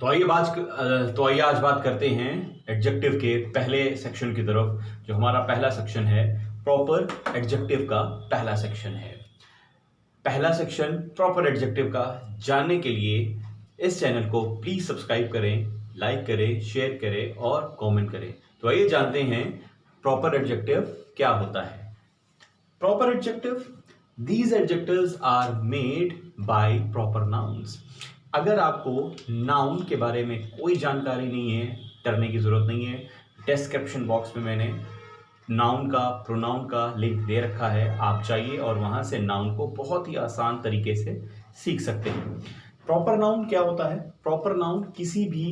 तो आइए आज बात करते हैं एडजेक्टिव के पहले सेक्शन की तरफ। जो हमारा पहला सेक्शन है प्रॉपर एडजेक्टिव का पहला सेक्शन है। पहला सेक्शन प्रॉपर एडजेक्टिव का जानने के लिए इस चैनल को प्लीज सब्सक्राइब करें, लाइक करें, शेयर करें और कमेंट करें। तो आइए जानते हैं प्रॉपर एडजेक्टिव क्या होता है। Proper adjective, these adjectives are made by proper nouns। अगर आपको नाउन के बारे में कोई जानकारी नहीं है, डरने की जरूरत नहीं है। डिस्क्रिप्शन बॉक्स में मैंने नाउन का, प्रोनाउन का लिंक दे रखा है, आप जाइए और वहां से नाउन को बहुत ही आसान तरीके से सीख सकते हैं। प्रॉपर नाउन क्या होता है? प्रॉपर नाउन किसी भी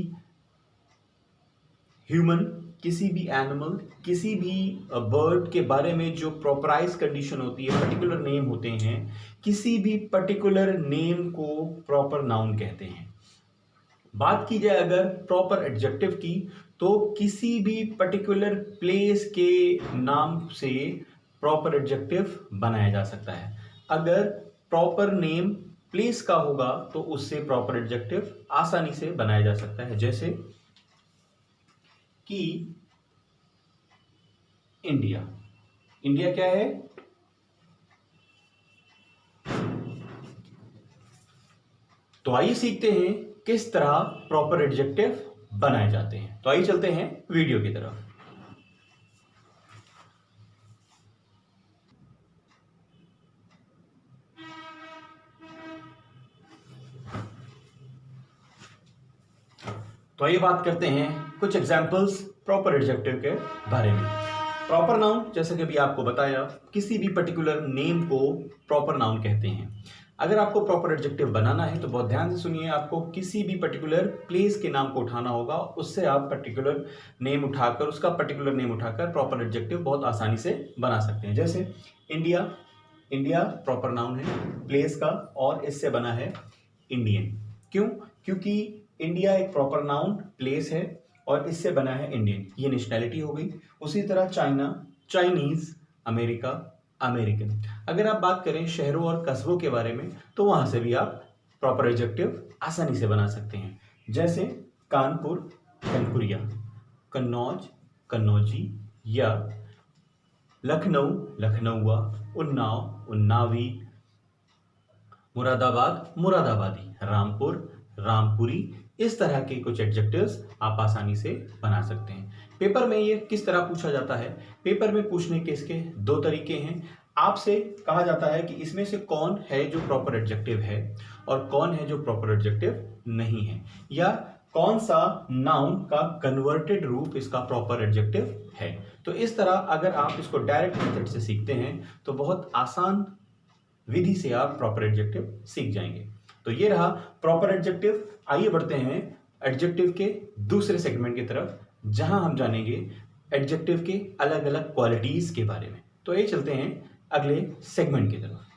ह्यूमन, किसी भी एनिमल, किसी भी बर्ड के बारे में जो प्रॉपराइज कंडीशन होती है, पर्टिकुलर नेम होते हैं, किसी भी पर्टिकुलर नेम को प्रॉपर नाउन कहते हैं। बात की जाए अगर प्रॉपर एडजेक्टिव की, तो किसी भी पर्टिकुलर प्लेस के नाम से प्रॉपर एडजेक्टिव बनाया जा सकता है। अगर प्रॉपर नेम प्लेस का होगा तो उससे प्रॉपर एडजेक्टिव आसानी से बनाया जा सकता है। जैसे कि इंडिया, इंडिया क्या है? तो आइए सीखते हैं किस तरह प्रॉपर एडजेक्टिव बनाए जाते हैं। तो आइए चलते हैं वीडियो की तरफ। तो आइए बात करते हैं कुछ एग्जांपल्स प्रॉपर एडजेक्टिव के बारे में। प्रॉपर नाउन, जैसे कि अभी आपको बताया, किसी भी पर्टिकुलर नेम को प्रॉपर नाउन कहते हैं। अगर आपको प्रॉपर एडजेक्टिव बनाना है तो बहुत ध्यान से सुनिए। आपको किसी भी पर्टिकुलर प्लेस के नाम को उठाना होगा, उससे आप पर्टिकुलर नेम उठाकर, उसका पर्टिकुलर नेम उठाकर प्रॉपर एडजेक्टिव बहुत आसानी से बना सकते हैं। जैसे इंडिया, इंडिया प्रॉपर नाउन है प्लेस का और इससे बना है इंडियन। क्यों? क्योंकि इंडिया एक प्रॉपर नाउन प्लेस है और इससे बना है इंडियन, ये नेशनैलिटी हो गई। उसी तरह चाइना, चाइनीज, अमेरिका, अमेरिकन। अगर आप बात करें शहरों और कस्बों के बारे में तो वहां से भी आप प्रॉपर एडजेक्टिव आसानी से बना सकते हैं। जैसे कानपुर, कनपुरिया, कन्नौज, कन्नौजी, या लखनऊ, लखनऊआ, उन्नाव, उन्नावी, मुरादाबाद, मुरादाबादी, रामपुर, रामपुरी। इस तरह के कुछ एडजेक्टिव्स आप आसानी से बना सकते हैं। पेपर में ये किस तरह पूछा जाता है? पेपर में पूछने के इसके दो तरीके हैं। आपसे कहा जाता है कि इसमें से कौन है जो प्रॉपर एडजेक्टिव है और कौन है जो प्रॉपर एडजेक्टिव नहीं है, या कौन सा नाउन का कन्वर्टेड रूप इसका प्रॉपर एडजेक्टिव है। तो इस तरह अगर आप इसको डायरेक्ट मेथड से सीखते हैं तो बहुत आसान विधि से आप प्रॉपर एडजेक्टिव सीख जाएंगे। तो ये रहा प्रॉपर एडजेक्टिव। आइए बढ़ते हैं एडजेक्टिव के दूसरे सेगमेंट की तरफ, जहां हम जानेंगे एडजेक्टिव के अलग अलग क्वालिटीज के बारे में। तो ये चलते हैं अगले सेगमेंट की तरफ।